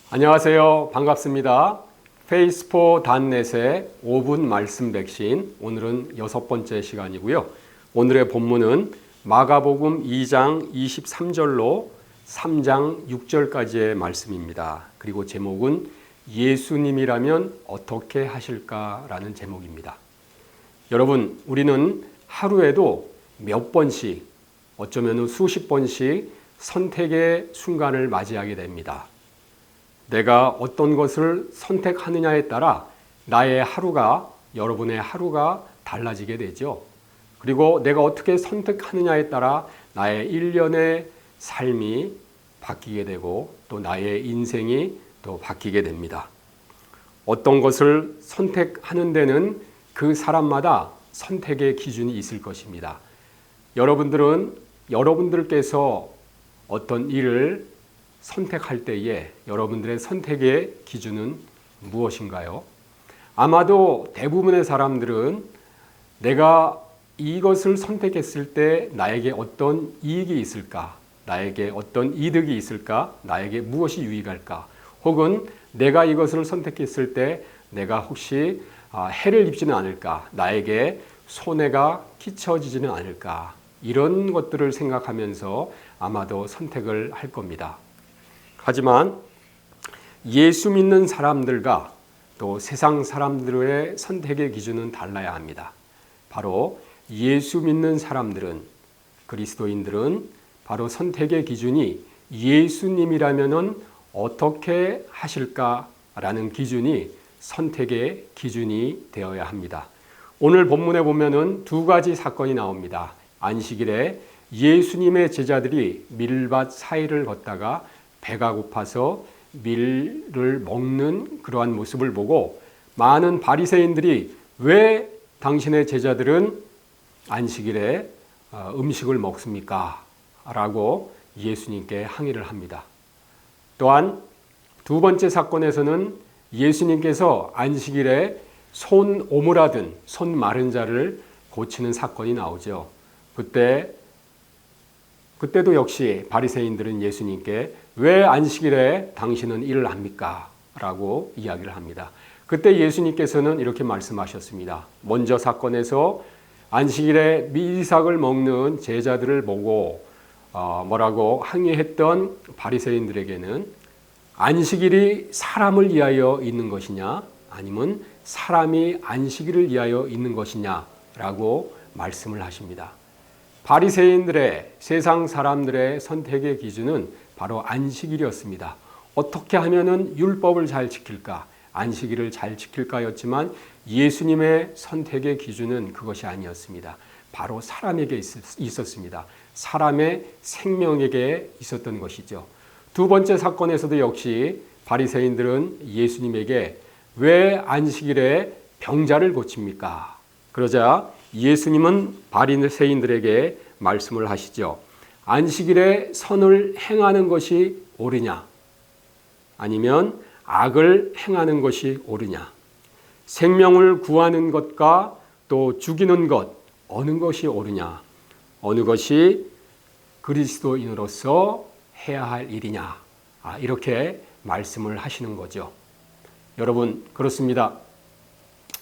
안녕하세요. 반갑습니다. 페이스포.net의 5분 말씀 백신, 오늘은 6번째 시간이고요. 오늘의 본문은 마가복음 2장 23절로 3장 6절까지의 말씀입니다. 그리고 제목은 예수님이라면 어떻게 하실까라는 제목입니다. 여러분, 우리는 하루에도 몇 번씩, 어쩌면 수십 번씩 선택의 순간을 맞이하게 됩니다. 내가 어떤 것을 선택하느냐에 따라 나의 하루가, 여러분의 하루가 달라지게 되죠. 그리고 내가 어떻게 선택하느냐에 따라 나의 일련의 삶이 바뀌게 되고 또 나의 인생이 또 바뀌게 됩니다. 어떤 것을 선택하는 데는 그 사람마다 선택의 기준이 있을 것입니다. 여러분들께서 어떤 일을 선택할 때에 여러분들의 선택의 기준은 무엇인가요? 아마도 대부분의 사람들은 내가 이것을 선택했을 때 나에게 어떤 이익이 있을까? 나에게 어떤 이득이 있을까? 나에게 무엇이 유익할까? 혹은 내가 이것을 선택했을 때 내가 혹시 해를 입지는 않을까? 나에게 손해가 끼쳐지지는 않을까? 이런 것들을 생각하면서 아마도 선택을 할 겁니다. 하지만 예수 믿는 사람들과 또 세상 사람들의 선택의 기준은 달라야 합니다. 바로 예수 믿는 사람들은, 그리스도인들은 바로 선택의 기준이 예수님이라면 어떻게 하실까라는 기준이 선택의 기준이 되어야 합니다. 오늘 본문에 보면은 두 가지 사건이 나옵니다. 안식일에 예수님의 제자들이 밀밭 사이를 걷다가 배가 고파서 밀을 먹는 그러한 모습을 보고 많은 바리새인들이 왜 당신의 제자들은 안식일에 음식을 먹습니까? 라고 예수님께 항의를 합니다. 또한 두 번째 사건에서는 예수님께서 안식일에 손 오므라든 손 마른 자를 고치는 사건이 나오죠. 그때도 역시 바리새인들은 예수님께 왜 안식일에 당신은 일을 합니까? 라고 이야기를 합니다. 그때 예수님께서는 이렇게 말씀하셨습니다. 먼저 사건에서 안식일에 밀이삭을 먹는 제자들을 보고 뭐라고 항의했던 바리새인들에게는 안식일이 사람을 위하여 있는 것이냐 아니면 사람이 안식일을 위하여 있는 것이냐라고 말씀을 하십니다. 바리새인들의, 세상 사람들의 선택의 기준은 바로 안식일이었습니다. 어떻게 하면은 율법을 잘 지킬까, 안식일을 잘 지킬까였지만 예수님의 선택의 기준은 그것이 아니었습니다. 바로 사람에게 있었습니다. 사람의 생명에게 있었던 것이죠. 두 번째 사건에서도 역시 바리새인들은 예수님에게 왜 안식일에 병자를 고칩니까? 그러자 예수님은 바리새인들에게 말씀을 하시죠. 안식일에 선을 행하는 것이 옳으냐? 아니면 악을 행하는 것이 옳으냐? 생명을 구하는 것과 또 죽이는 것, 어느 것이 옳으냐? 어느 것이 그리스도인으로서 해야 할 일이냐? 이렇게 말씀을 하시는 거죠. 여러분, 그렇습니다.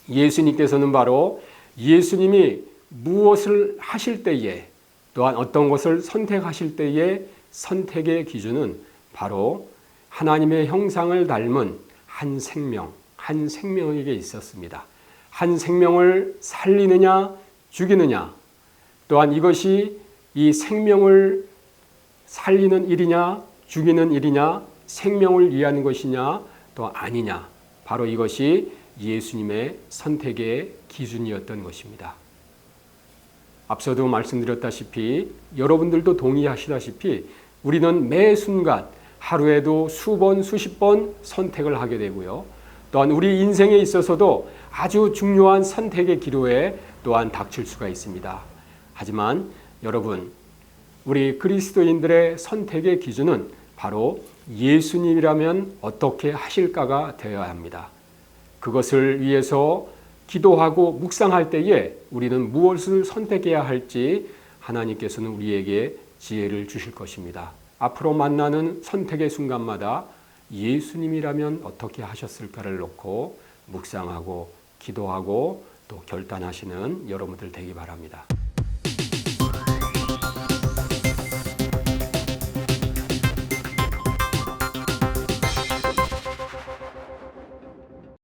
예수님께서는 바로 예수님이 무엇을 하실 때에 또한 어떤 것을 선택하실 때의 선택의 기준은 바로 하나님의 형상을 닮은 한 생명에게 있었습니다. 한 생명을 살리느냐 죽이느냐, 또한 이것이 이 생명을 살리는 일이냐 죽이는 일이냐, 생명을 위한 것이냐 또 아니냐, 바로 이것이 예수님의 선택의 기준이었던 것입니다. 앞서도 말씀드렸다시피 여러분들도 동의하시다시피 우리는 매 순간 하루에도 수번 수십 번 선택을 하게 되고요. 또한 우리 인생에 있어서도 아주 중요한 선택의 기로에 또한 닥칠 수가 있습니다. 하지만 여러분, 우리 그리스도인들의 선택의 기준은 바로 예수님이라면 어떻게 하실까가 되어야 합니다. 그것을 위해서 기도하고 묵상할 때에 우리는 무엇을 선택해야 할지 하나님께서는 우리에게 지혜를 주실 것입니다. 앞으로 만나는 선택의 순간마다 예수님이라면 어떻게 하셨을까를 놓고 묵상하고 기도하고 또 결단하시는 여러분들 되기 바랍니다.